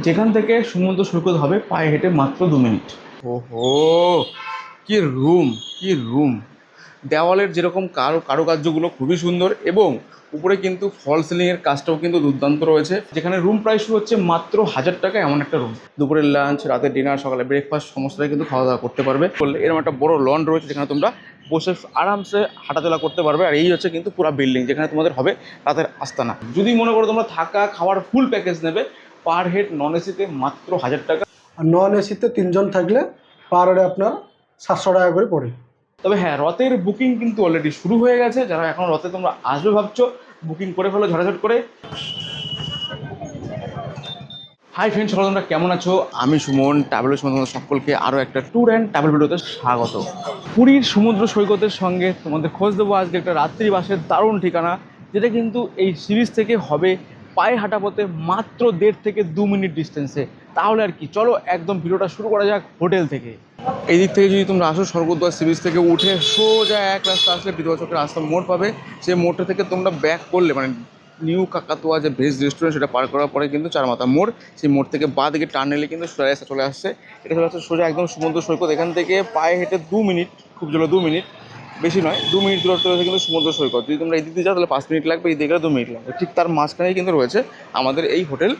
যেখান থেকে সমুদ্র সৈকত হবে পায়ে হেঁটে মাত্র 2 মিনিট। ওহো, কি রুম, কি রুম! দেওয়ালের যেরকম কারুকার্যগুলো খুবই সুন্দর এবং উপরে কিন্তু ফল সিলিংয়ের কাজটাও কিন্তু দুর্দান্ত রয়েছে। যেখানে রুম প্রাইস শুরু হচ্ছে মাত্র 1000 টাকা, এমন একটা রুম। দুপুরের লাঞ্চ, রাতের ডিনার, সকালে ব্রেকফাস্ট সমস্তটাই কিন্তু খাওয়া দাওয়া করতে পারবে। বললে এরকম একটা বড় লন রয়েছে যেখানে তোমরা বসে আরামসে হাঁটাচলা করতে পারবে। আর এই হচ্ছে কিন্তু পুরো বিল্ডিং যেখানে তোমাদের হবে রাতের আস্তানা। যদি মনে করো তোমরা থাকা খাওয়ার ফুল প্যাকেজ নেবে, পার হেড নন এসিতে মাত্র 1000 টাকা। আর নন এসিতে 3 জন থাকলে পার হেডে আপনার 700 টাকা করে পড়ে। তবে হ্যাঁ, রথের বুকিং কিন্তু অলরেডি শুরু হয়ে গেছে। যারা এখন রথে তোমরা আসবে ভাবছো, বুকিং করে ফেলো ঝটাঝট করে। হাই ফ্রেন্ডস, সকলে তোমরা কেমন আছো? আমি সুমন, ট্রাভেলের সময় তোমাদের সকলকে আরও একটা ট্যুর অ্যান্ড ট্রাভেল ভিডিওতে স্বাগত। পুরীর সমুদ্র সৈকতের সঙ্গে তোমাদের খোঁজ দেবো আজকে একটা রাত্রিবাসের দারুণ ঠিকানা, যেটা কিন্তু এই সি বিচ থেকে হবে পায়ে হাঁটা পথে মাত্র 1.5 থেকে 2 মিনিট ডিস্টেন্সে। তাহলে আর কি, চলো একদম ভিডিওটা শুরু করা যাক হোটেল থেকে। এই দিক থেকে যদি তোমরা আসো, স্বর্গদ্বার সি বিচ থেকে উঠে সোজা এক রাস্তা আসলে বিধবা চকের রাস্তা মোড় পাবে। সেই মোড়টা থেকে তোমরা ব্যাক করলে মানে নিউ কাকাতুয়া যে ভেজ রেস্টুরেন্ট, সেটা পার করার পরে কিন্তু চারমাথা মোড়, সেই মোড় থেকে বাঁ দিকে টার্ন নিলে কিন্তু সোজা চলে আসছে। এটা চলে আসছে সোজা একদম সমুদ্র সৈকত। এখান থেকে পায়ে হেঁটে 2 মিনিট, খুব জোরে 2 মিনিট, বেশি নয় 2 মিনিট দূরত্ব রয়েছে কিন্তু সমুদ্র সৈকত। যদি তোমরা এই দিকে যাও তাহলে 5 মিনিট লাগবে, এই দিকে 2 মিনিট লাগবে। ঠিক তার মাঝখানেই কিন্তু রয়েছে আমাদের এই হোটেল,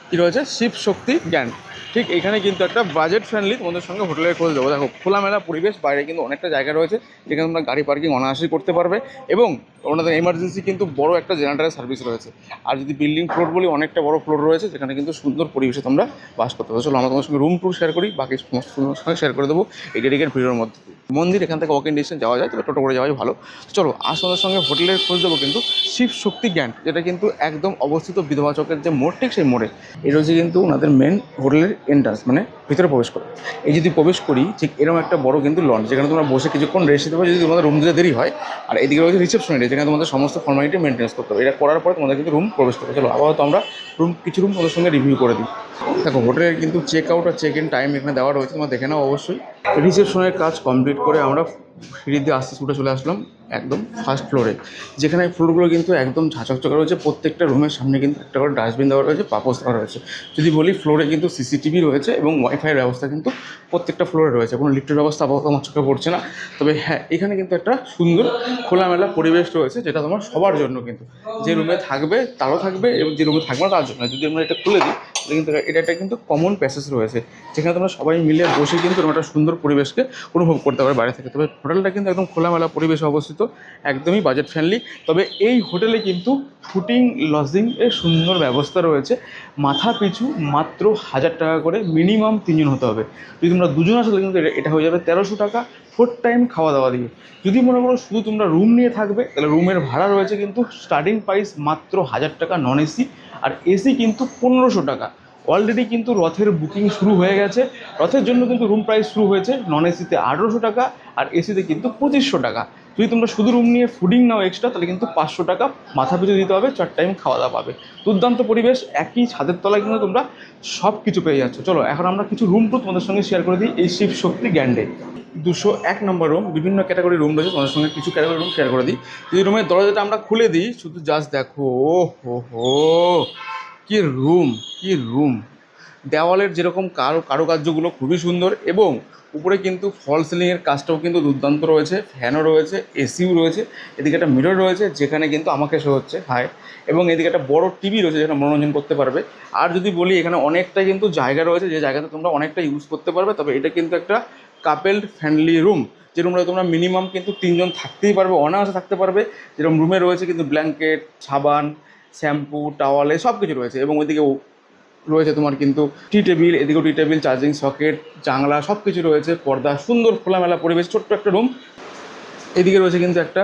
কী রয়েছে, শিব শক্তি গ্র্যান্ড। ঠিক এখানে কিন্তু একটা বাজেট ফ্রেন্ডলি তোমাদের সঙ্গে হোটেলের খোঁজ দেবো। দেখো, খোলামেলা পরিবেশ, বাইরে কিন্তু অনেকটা জায়গা রয়েছে যেখানে তোমরা গাড়ি পার্কিং অনায়াসেই করতে পারবে এবং ওনাদের এমার্জেন্সি কিন্তু বড় একটা জেনারেটারের সার্ভিস রয়েছে। আর যদি বিল্ডিং ফ্লোর বলি, অনেকটা বড় ফ্লোর রয়েছে যেখানে কিন্তু সুন্দর পরিবেশে তোমরা বাস করতে পারো। চলো আমরা তোমার সঙ্গে রুম ট্যুর শেয়ার করি, বাকি সমস্ত সঙ্গে শেয়ার করে দেবো এই ডেডিকেট ভিডিওর মধ্যে। মন্দির এখান থেকে ওয়াকিং ডিস্টেন্স যাওয়া যায়, তবে টোটো করে যাওয়াই ভালো। চলো আজ তোমাদের সঙ্গে হোটেলের খোঁজ দেবো কিন্তু শিব শক্তি গ্র্যান্ড, যেটা কিন্তু একদম অবস্থিত বিধবা চকের যে মোড়, ঠিক সেই মোড়ে। এই রয়েছে কিন্তু ওনাদের মেন হোটেলের এন্ট্রান্স, মানে ভিতরে প্রবেশ করে। এই যদি প্রবেশ করি, ঠিক এরকম একটা বড় কিন্তু লঞ্চ যেখানে তোমরা বসে কিছুক্ষণ রেস্ট নিতে পারো যদি তোমাদের রুম দিতে দেরি হয়। আর এদিকে রয়েছে রিসেপশন এরিয়া, যেখানে তোমাদের সমস্ত ফর্মালিটি মেনটেন্স করতে হবে। এটা করার পরে তোমাদের কিন্তু রুম প্রবেশ করবে। চলো আপাতত আমরা কিছু রুম তোমাদের সঙ্গে রিভিউ করে দিই। দেখো, হোটেলের কিন্তু চেক আউট আর চেক ইন টাইম এখানে দেওয়া রয়েছে, তোমরা দেখে নাও অবশ্যই। রিসেপশনের কাজ কমপ্লিট করে আমরা সিঁড়ি দিয়ে আস্তে ছুটে চলে আসলাম একদম ফার্স্ট ফ্লোরে, যেখানে ফ্লোরগুলো কিন্তু একদম ঝাঁচকচকা রয়েছে। প্রত্যেকটা রুমের সামনে কিন্তু একটা করে ডাস্টবিন দেওয়া রয়েছে, পাপোশ দেওয়া রয়েছে। যদি বলি, ফ্লোরে কিন্তু সিসিটিভি রয়েছে এবং ওয়াইফাইয়ের ব্যবস্থা কিন্তু প্রত্যেকটা ফ্লোরে রয়েছে। কোনো লিফটের ব্যবস্থা আপাতত আমার চোখে পড়ছে না। তবে হ্যাঁ, এখানে কিন্তু একটা সুন্দর খোলামেলা পরিবেশ রয়েছে, যেটা তোমার সবার জন্য কিন্তু, যে রুমে থাকবে তারও থাকবে এবং যে রুমে থাকবে না তার জন্য। যদি আমরা এটা খুলে দিই কিন্তু এটা একটা কিন্তু কমন প্যাসেজ রয়েছে, যেখানে তোমরা সবাই মিলে বসে কিন্তু একটা সুন্দর পরিবেশকে অনুভব করতে পারবে বাইরে থেকে। তবে হোটেলটা কিন্তু একদম খোলামেলা পরিবেশে অবস্থিত, একদমই বাজেট ফ্রেন্ডলি। তবে এই হোটেলে কিন্তু ফুডিং লজিং এর সুন্দর ব্যবস্থা রয়েছে। মাথা পিছু মাত্র 1000 টাকা করে, মিনিমাম 3 জন হতে হবে। যদি তোমরা 2 জন আসো তাহলে কিন্তু এটা হয়ে যাবে 1300 টাকা 4 টাইম খাওয়া দাওয়া দিয়ে। যদি মনে করো শুধু তোমরা রুম নিয়ে থাকবে, তাহলে রুমের ভাড়া রয়েছে কিন্তু স্টার্টিং প্রাইস মাত্র 1000 টাকা নন এসি, আর এসি কিন্তু 1500 টাকা। অলরেডি কিন্তু রথের বুকিং শুরু হয়ে গেছে। রথের জন্য কিন্তু রুম প্রাইস শুরু হয়েছে নন এসিতে 1800 টাকা আর এসিতে কিন্তু 2500 টাকা। যদি তোমরা শুধু রুম নিয়ে ফুডিং নাও এক্সট্রা, তাহলে কিন্তু 500 টাকা মাথা পিছু দিতে হবে, 4 টাইম খাওয়া দাওয়া পাবে। দুর্দান্ত পরিবেশ, একই ছাদের তলায় কিন্তু তোমরা সব কিছু পেয়ে যাচ্ছ। চলো এখন আমরা কিছু রুম টু তোমাদের সঙ্গে শেয়ার করে দিই এই শিব শক্তি গ্র্যান্ডে। 201 নম্বর রুম, বিভিন্ন ক্যাটাগরি রুম রয়েছে, তোমাদের সঙ্গে কিছু ক্যাটাগরি রুম শেয়ার করে দিই। যদি রুমের দরজাটা আমরা খুলে দিই, শুধু জাস্ট দেখো, ও হো, কি রুম, কি রুম! দেওয়ালের যেরকম কারুকার্যগুলো খুবই সুন্দর এবং উপরে কিন্তু ফল সিলিংয়ের কাজটাও কিন্তু দুর্দান্ত রয়েছে। ফ্যানও রয়েছে, এসিও রয়েছে। এদিকে একটা মিরর রয়েছে যেখানে কিন্তু আমাকে শো হচ্ছে হাই, এবং এদিকে একটা বড় টিভি রয়েছে যেখানে মনোরঞ্জন করতে পারবে। আর যদি বলি, এখানে অনেকটা কিন্তু জায়গা রয়েছে যে জায়গাতে তোমরা অনেকটা ইউজ করতে পারবে। তবে এটা কিন্তু একটা কাপেল ফ্রেন্ডলি রুম, যে রুমটা তোমরা মিনিমাম কিন্তু 3 জন থাকতেই পারবে, অনায়াসে থাকতে পারবে। যেরকম রুমে রয়েছে কিন্তু ব্ল্যাঙ্কেট, সাবান, শ্যাম্পু, টাওয়ালে সব কিছু রয়েছে। এবং ওইদিকে রয়েছে তোমার কিন্তু টি টেবিল, এদিকেও টি টেবিল, চার্জিং সকেট, জানলা সব কিছু রয়েছে, পর্দা, সুন্দর খোলামেলা পরিবেশ, ছোট্ট একটা রুম। এদিকে রয়েছে কিন্তু একটা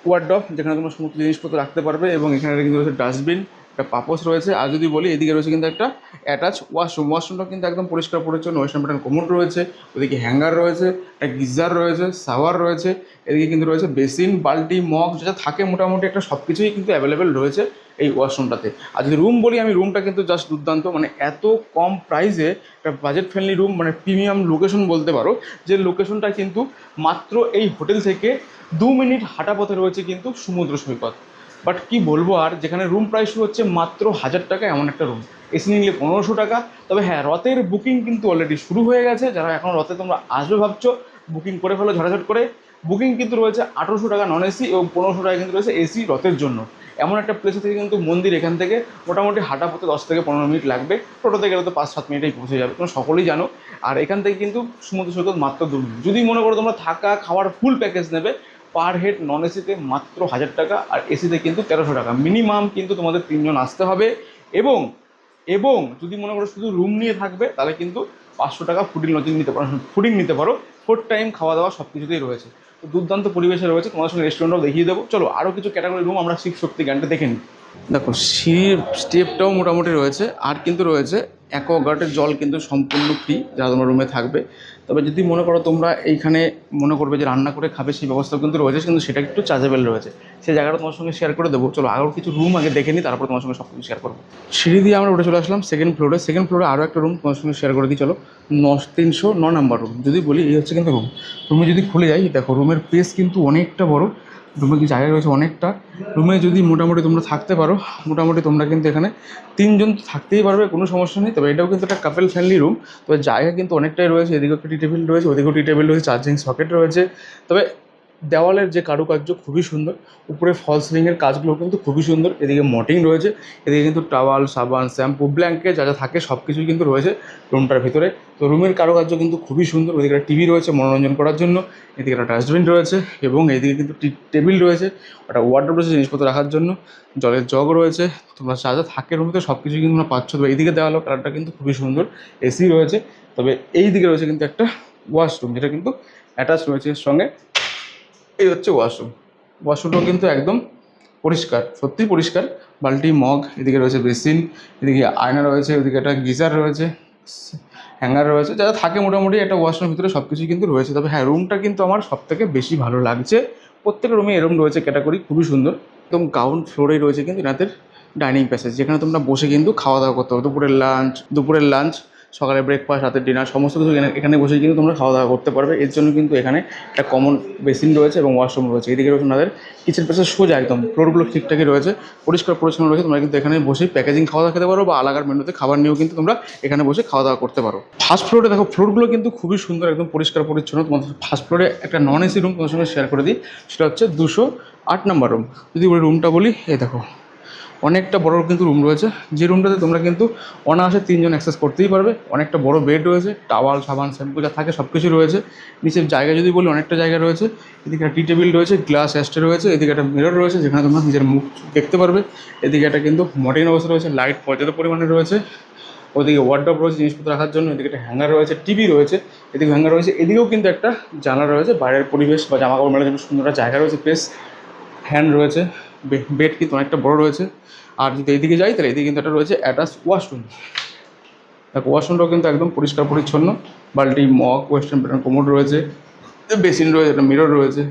ওয়ার্ডরোব যেখানে তোমরা সমস্ত জিনিসপত্র রাখতে পারবে এবং এখানে কিন্তু রয়েছে ডাস্টবিন, একটা পাপোশ রয়েছে। আর যদি বলি, এদিকে রয়েছে কিন্তু একটা অ্যাটাচ ওয়াশরুমটা কিন্তু একদম পরিষ্কার পরিচ্ছন্ন। ওয়েস্টার্ন প্যাটার্ন কোমোড রয়েছে, ওদিকে হ্যাঙ্গার রয়েছে, একটা গিজার রয়েছে, শাওয়ার রয়েছে। এদিকে কিন্তু রয়েছে বেসিন, বালতি, মগ, যেটা থাকে মোটামুটি একটা সব কিছুই কিন্তু অ্যাভেলেবেল রয়েছে এই ওয়াশরুমটাতে। আর যদি রুম বলি, আমি রুমটা কিন্তু জাস্ট দুর্দান্ত, মানে এত কম প্রাইসে একটা বাজেট ফ্রেন্ডলি রুম, মানে প্রিমিয়াম লোকেশন বলতে পারো। যে লোকেশনটা কিন্তু মাত্র এই হোটেল থেকে 2 মিনিট হাঁটা পথে রয়েছে কিন্তু সমুদ্র সৈকত। বাট কি বলবো, আর যেখানে রুম প্রাইস শুরু হচ্ছে মাত্র 1000 টাকা, এমন একটা রুম। এসি নিলে 1500 টাকা। তবে হ্যাঁ, রথের বুকিং কিন্তু অলরেডি শুরু হয়ে গেছে। যারা এখন রথে তোমরা আসবে ভাবছো, বুকিং করে ফেলো ঝটাঝট করে। বুকিং কিন্তু রয়েছে 1800 টাকা নন এসি এবং 1500 টাকা কিন্তু রয়েছে এসি রথের জন্য। এমন একটা প্লেসে থেকে কিন্তু মন্দির এখান থেকে মোটামুটি হাঁটা পথে 10 থেকে 15 মিনিট লাগবে, টোটোতে গেলে তো 5-7 মিনিটেই পৌঁছে যাবে, তোমরা সকলেই জানো। আর এখান থেকে কিন্তু সমুদ্র সৈকত মাত্র 2 মিনিট। যদি মনে করো তোমরা থাকা খাওয়ার ফুল প্যাকেজ নেবে, পার হেড নন এসিতে মাত্র 1000 টাকা আর এসিতে কিন্তু 1300 টাকা। মিনিমাম কিন্তু তোমাদের 3 জন আসতে হবে। এবং এবং যদি মনে করো শুধু রুম নিয়ে থাকবে, তাহলে কিন্তু 500 টাকা ফুডিং লজিং নিতে পারো, ফুডিং নিতে পারো। 4 টাইম খাওয়া দাওয়া সব কিছুতেই রয়েছে। তো দুর্দান্ত পরিবেশে রয়েছে। তোমাদের সঙ্গে রেস্টুরেন্টটাও দেখিয়ে দেবো। চলো আরও কিছু ক্যাটাগরি রুম আমরা শিব শক্তি গ্যান্ডে দেখে নিই। দেখো, সিঁড়ির স্টেপটাও মোটামুটি রয়েছে। আর কিন্তু রয়েছে অ্যাকোয়াগার্ডের জল কিন্তু সম্পূর্ণ ফ্রি যারা তোমার রুমে থাকবে। তবে যদি মনে করো তোমরা এইখানে মনে করবে যে রান্না করে খাবে, সেই ব্যবস্থাও কিন্তু রয়েছে, কিন্তু সেটা একটু চার্জেবল রয়েছে। সেই জায়গাটা তোমার সঙ্গে শেয়ার করে দেবো। চলো আরও কিছু রুম আগে দেখে নিই, তারপর তোমার সঙ্গে সব কিছু শেয়ার করবো। সিঁড়ি দিয়ে আমরা উঠে চলে আসলাম সেকেন্ড ফ্লোরে। সেকেন্ড ফ্লোরে আরও একটা রুম তোমার সঙ্গে শেয়ার করে দিই। চলো, 309 নাম্বার রুম যদি বলি, এই হচ্ছে কিন্তু রুম। রুমে যদি খুলে যাই, দেখো রুমের স্পেস কিন্তু অনেকটা বড়। রুমে কি জায়গা রয়েছে অনেকটা। রুমে যদি মোটামুটি তোমরা থাকতে পারো, মোটামুটি তোমরা কিন্তু এখানে 3 জন তো থাকতেই পারবে, কোনো সমস্যা নেই। তবে এটাও কিন্তু একটা কাপেল ফ্রেন্ডলি রুম। তবে জায়গা কিন্তু অনেকটাই রয়েছে। এদিকেও একটা টি টেবিল রয়েছে, ওদিকেও টি টেবিল রয়েছে, চার্জিং সকেট রয়েছে। তবে দেওয়ালের যে কারুকার্য খুবই সুন্দর, উপরে ফল সিলিংয়ের কাজগুলো কিন্তু খুবই সুন্দর। এদিকে মটিং রয়েছে, এদিকে কিন্তু টাওয়াল, সাবান, শ্যাম্পু, ব্ল্যাঙ্কেট যা যা থাকে সব কিছুই কিন্তু রয়েছে রুমটার ভিতরে। তো রুমের কারুকার্য কিন্তু খুবই সুন্দর। ওদিকে একটা টিভি রয়েছে মনোরঞ্জন করার জন্য, এদিকে একটা ডাস্টবিন রয়েছে এবং এদিকে কিন্তু টেবিল রয়েছে, একটা ওয়ার্ডরোব রয়েছে জিনিসপত্র রাখার জন্য, জলের জগ রয়েছে। তোমরা যা যা থাকে রুমে তো সব কিছুই কিন্তু তোমরা পাচ্ছ। তবে এইদিকে দেওয়াল কালারটা কিন্তু খুবই সুন্দর, এসি রয়েছে। তবে এই দিকে রয়েছে কিন্তু একটা ওয়াশরুম, যেটা কিন্তু অ্যাটাচ রয়েছে এর সঙ্গে। এই হচ্ছে ওয়াশরুম। ওয়াশরুমটাও কিন্তু একদম পরিষ্কার, সত্যিই পরিষ্কার। বালতি, মগ, এদিকে রয়েছে বেসিন, এদিকে আয়না রয়েছে, ওদিকে একটা গিজার রয়েছে, হ্যাঙ্গার রয়েছে, যারা থাকে মোটামুটি একটা ওয়াশরুমের ভিতরে সব কিছুই কিন্তু রয়েছে। তবে হ্যাঁ, রুমটা কিন্তু আমার সবথেকে বেশি ভালো লাগছে। প্রত্যেকটা রুমে এরম রয়েছে ক্যাটাগরি, খুবই সুন্দর। একদম গ্রাউন্ড ফ্লোরেই রয়েছে কিন্তু এনাদের ডাইনিং প্যাসেজ, যেখানে তোমরা বসে কিন্তু খাওয়া দাওয়া করতে হবে। দুপুরের লাঞ্চ, সকালে ব্রেকফাস্ট, রাতের ডিনার, সমস্ত কিছু এখানে বসে কিন্তু তোমরা খাওয়া দাওয়া করতে পারবে। এর জন্য কিন্তু এখানে একটা কমন বেসিন রয়েছে এবং ওয়াশরুম রয়েছে। এদিকে রয়েছে ওনাদের কিচেন প্যাসেজ, সোজা একদম ফ্লোরগুলো ঠিকঠাকই রয়েছে, পরিষ্কার পরিচ্ছন্ন রয়েছে। তোমরা কিন্তু এখানে বসে প্যাকেজিং খাওয়া দাওয়া খেতে পারো বা আলাদার মেনুতে খাবার নিয়েও কিন্তু তোমরা এখানে বসে খাওয়া দাওয়া করতে পারো। ফার্স্ট ফ্লোরে দেখো, ফ্লোরগুলো কিন্তু খুবই সুন্দর, একদম পরিষ্কার পরিচ্ছন্ন। তোমাদের ফার্স্ট ফ্লোরে একটা নন এসি রুম তোমার সঙ্গে শেয়ার করে দিই, সেটা হচ্ছে 208 নাম্বার রুম। যদি ওই রুমটা বলি, এই দেখো অনেকটা বড় কিন্তু রুম রয়েছে, যে রুমটাতে তোমরা কিন্তু অনায়াসে 3 জন অ্যাক্সেস করতেই পারবে। অনেকটা বড় বেড রয়েছে, টাওয়াল, সাবান, শ্যাম্পু যা থাকে সব কিছু রয়েছে। নিচের জায়গা যদি বলি, অনেকটা জায়গা রয়েছে। এদিকে একটা টি টেবিল রয়েছে, গ্লাস অ্যাস্টে রয়েছে, এদিকে একটা মিরর রয়েছে যেখানে তোমরা নিজের মুখ দেখতে পারবে। এদিকে একটা কিন্তু মডার্ন অবস্থা রয়েছে, লাইট পর্যাপ্ত পরিমাণে রয়েছে। ওদিকে ওয়ার্ডরোব রয়েছে জিনিসপত্র রাখার জন্য, এদিকে একটা হ্যাঙ্গার রয়েছে, টিভি রয়েছে, এদিকে হ্যাঙ্গার রয়েছে। এদিকেও কিন্তু একটা জানলা রয়েছে, বাইরের পরিবেশ বা জামা কাপড় মেলার জন্য সুন্দর একটা জায়গা রয়েছে, প্লেস হ্যান্ড রয়েছে। বেড কিন্তু অনেকটা বড় রয়েছে। আর যদি এইদিকে যাই, তাহলে এদিকে কিন্তু একটা রয়েছে অ্যাটাচ ওয়াশরুম। দেখো ওয়াশরুমটাও কিন্তু একদম পরিষ্কার পরিচ্ছন্ন। বালতি, মগ, ওয়েস্টার্ন প্যাটার্ন কোমোড রয়েছে, বেসিন রয়েছে, একটা মিরর রয়েছে,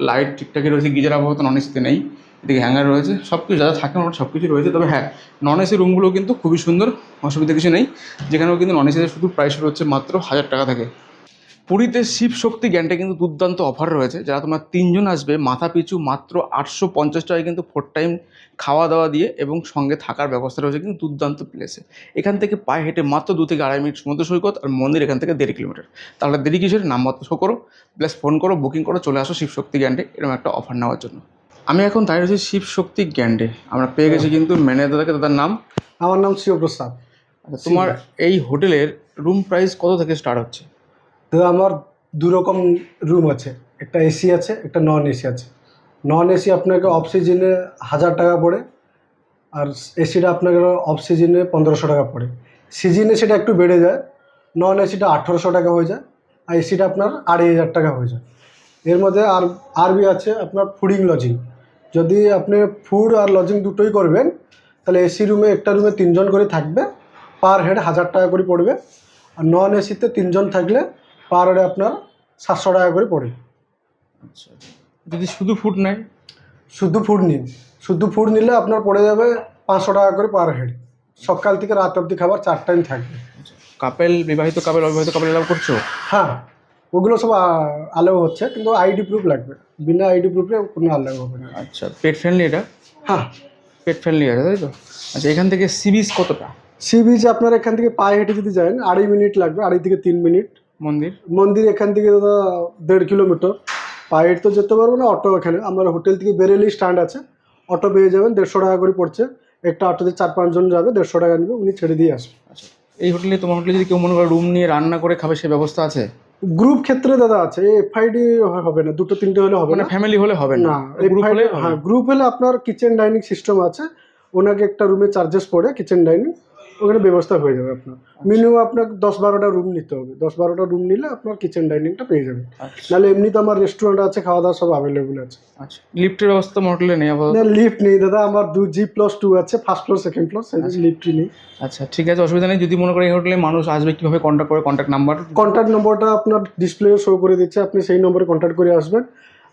লাইট ঠিকঠাকই রয়েছে। গিজার আবহাওয়া নন এসিতে নেই। এদিকে হ্যাঙ্গার রয়েছে, সব কিছু যা থাকে আমার সব কিছু রয়েছে। তবে হ্যাঁ, নন এসি রুমগুলো কিন্তু খুবই সুন্দর, অসুবিধা কিছু নেই। যেখানেও কিন্তু নন এসিতে শুধু প্রাইস হচ্ছে মাত্র 1000 টাকা থেকে। পুরীতে শিব শক্তি গ্যান্ডে কিন্তু দুর্দান্ত অফার রয়েছে। যারা তোমরা 3 জন আসবে, মাথা পিছু মাত্র 850 টাকায় কিন্তু 4 টাইম খাওয়া দাওয়া দিয়ে এবং সঙ্গে থাকার ব্যবস্থা রয়েছে কিন্তু দুর্দান্ত প্লেসে। এখান থেকে পায়ে হেঁটে মাত্র 2 থেকে 2.5 মিনিট সমুদ্র সৈকত, আর মন্দির এখান থেকে 1.5 কিলোমিটার। তাহলে দেরি কিসের, নাম্বার শো করো, প্লাস ফোন করো, বুকিং করো, চলে আসো শিব শক্তি গ্যান্ডে এরকম একটা অফার নেওয়ার জন্য। আমি এখন দাঁড়িয়ে রয়েছি শিব শক্তি গ্যান্ডে। আমরা পেয়ে গেছি কিন্তু ম্যানেজার দাদাকে। দাদার নাম? আমার নাম শিবপ্রসাদ। আচ্ছা, তোমার এই হোটেলের রুম প্রাইস কত থেকে স্টার্ট হচ্ছে? তো আমার 2 রকম রুম আছে, একটা এসি আছে, একটা নন এসি আছে। নন এসি আপনাকে অফ সিজনে 1000 টাকা পড়ে, আর এসিটা আপনাকে অফ সিজনে 1500 টাকা পড়ে। সিজনে সেটা একটু বেড়ে যায়, নন এসিটা 1800 টাকা হয়ে যায়, আর এসিটা আপনার 2500 টাকা হয়ে যায়। এর মধ্যে আরবি আছে আপনার ফুডিং লজিং। যদি আপনি ফুড আর লজিং দুটোই করবেন, তাহলে এসি রুমে একটা রুমে 3 জন করে থাকবে, পার হেড 1000 টাকা করে পড়বে। আর নন এসিতে 3 জন থাকলে পার হেডে আপনার 700 টাকা করে পড়বে। আচ্ছা, যদি শুধু ফুড নেয়? শুধু ফুড নিন, শুধু ফুড নিলে আপনার পড়ে যাবে 500 টাকা করে পার হেড। সকাল থেকে রাত অবধি খাবার 4 টাইম থাকবে। কাপেল, বিবাহিত কাপেল, অবিবাহিত কাপেল এলাও করছো? হ্যাঁ, ওগুলো সব আলাও হচ্ছে, কিন্তু আইডি প্রুফ লাগবে। বিনা আইডি প্রুফে কোনো আলাও হবে না। আচ্ছা, পেট ফ্রেন্ডলি এটা? হ্যাঁ, পেট ফ্রেন্ডলি আছে তাই তো? আচ্ছা, এখান থেকে সি বিচ কতটা? সি বিচ আপনার এখান থেকে পায়ে হেঁটে যদি যান 2.5 মিনিট লাগবে, 2.5 থেকে 3 মিনিট। মন্দির? মন্দির এখান থেকে দাদা 1.5 কিলোমিটার। পায়ে হেঁটে তো যেতে পারবো না, অটো এখানে আমার হোটেল থেকে বেরেলি স্ট্যান্ড আছে, অটো পেয়ে যাবেন। 150 টাকা করে পড়ছে। একটা অটোতে 4-5 জন যাবে, 150 টাকা নেবে, উনি ছেড়ে দিয়ে আসবে। আচ্ছা, এই হোটেলে, তোমার হোটেলে যদি কেউ মনে করে রুম নিয়ে রান্না করে খাবে, সেই ব্যবস্থা আছে? গ্রুপ ক্ষেত্রে দাদা আছে, এফআইডি হবে না, 2-3টে হলে হবে মানে না। ফ্যামিলি হলে হবে না, না, গ্রুপ হলে FID হ্যাঁ, গ্রুপ হলে আপনার কিচেন ডাইনিং সিস্টেম আছে, ওনাকে একটা রুমে চার্জেস পড়ে কিচেন ডাইনিং, ওখানে ব্যবস্থা হয়ে যাবে আপনার। মিনিমাম আপনার 10-12টা রুম নিতে হবে, 10-12টা রুম নিলে আপনার কিচেন ডাইনিংটা পেয়ে যাবেন। আচ্ছা। নাহলে এমনি তো আমার রেস্টুরেন্ট আছে, খাওয়া দাওয়া সব অ্যাভেলেবল আছে। আচ্ছা, লিফটের ব্যবস্থা তোমার হোটেলে নেই আপাতত? না, লিফট নেই দাদা, আমার G+2 আছে, ফার্স্ট ফ্লোর সেকেন্ড ফ্লোর, সেই লিফটই নেই। আচ্ছা, ঠিক আছে, অসুবিধা নেই। যদি মনে করে এই হোটেলে মানুষ আসবে, কীভাবে কন্ট্যাক্ট করে? Contact number? কন্ট্যাক্ট নম্বরটা আপনার ডিসপ্লে শো করে দিচ্ছে, আপনি সেই নম্বরে কন্ট্যাক্ট করে আসবেন।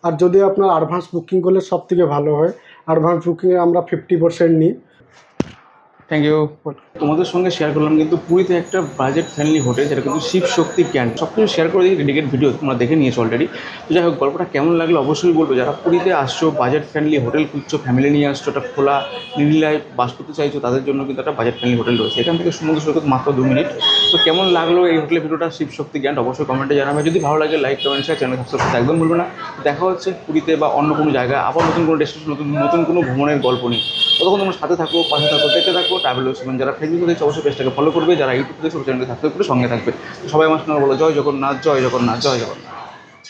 আর যদি আপনার অ্যাডভান্স বুকিং করলে সব থেকে ভালো হয়, অ্যাডভান্স বুকিংয়ে আমরা 50% নিই। Thank you. তোমাদের সঙ্গে শেয়ার করলাম কিন্তু পুরীতে একটা বাজেট ফ্রেন্ডলি হোটেল, যেটা কিন্তু শিব শক্তি ক্যান্ট। সব কিছু শেয়ার করে দিই, ডেডিকেট ভিডিও তোমরা দেখে নিয়েছো অলরেডি। তো যাই হোক, গল্পটা কেমন লাগলো অবশ্যই বলবো। যারা পুরীতে আসছো, বাজেট ফ্রেন্ডলি হোটেল খুঁজছো, ফ্যামিলি নিয়ে আসছো, একটা খোলা নীলায় বাস করতে চাইছো, তাদের জন্য কিন্তু একটা বাজেট ফ্রেন্ডলি হোটেল রয়েছে। এখান থেকে সমুদ্র সৈকত মাত্র 2 মিনিট। তো কেমন লাগলো এই হোটেলের ভিডিওটা, শিব শক্তি ক্যান্ট, অবশ্যই কমেন্টে জানাবে। যদি ভালো লাগে like, comment, share, channel subscribe করতে একদম ভুলবে না। দেখা হচ্ছে পুরীতে বা অন্য কোনো জায়গায় আবার নতুন কোনো ডেস্টিনেশন, নতুন কোনো ভ্রমণের গল্প নিয়ে। ততক্ষণ তোমরা সাথে থাকো, পাশে থাকো, দেখতে থাকো ট্রাভেল উইথ সুমন। যারা ফেসবুকে দেখছো অবশ্যই পেজটাকে ফলো করবে, যারা ইউটিউবে দেখছো চ্যানেলকে সাবস্ক্রাইব করে সঙ্গে থাকবে। সবাই আমার সঙ্গে বলো জয় জগন্নাথ, জয় জগন্নাথ, জয় জগন্নাথ।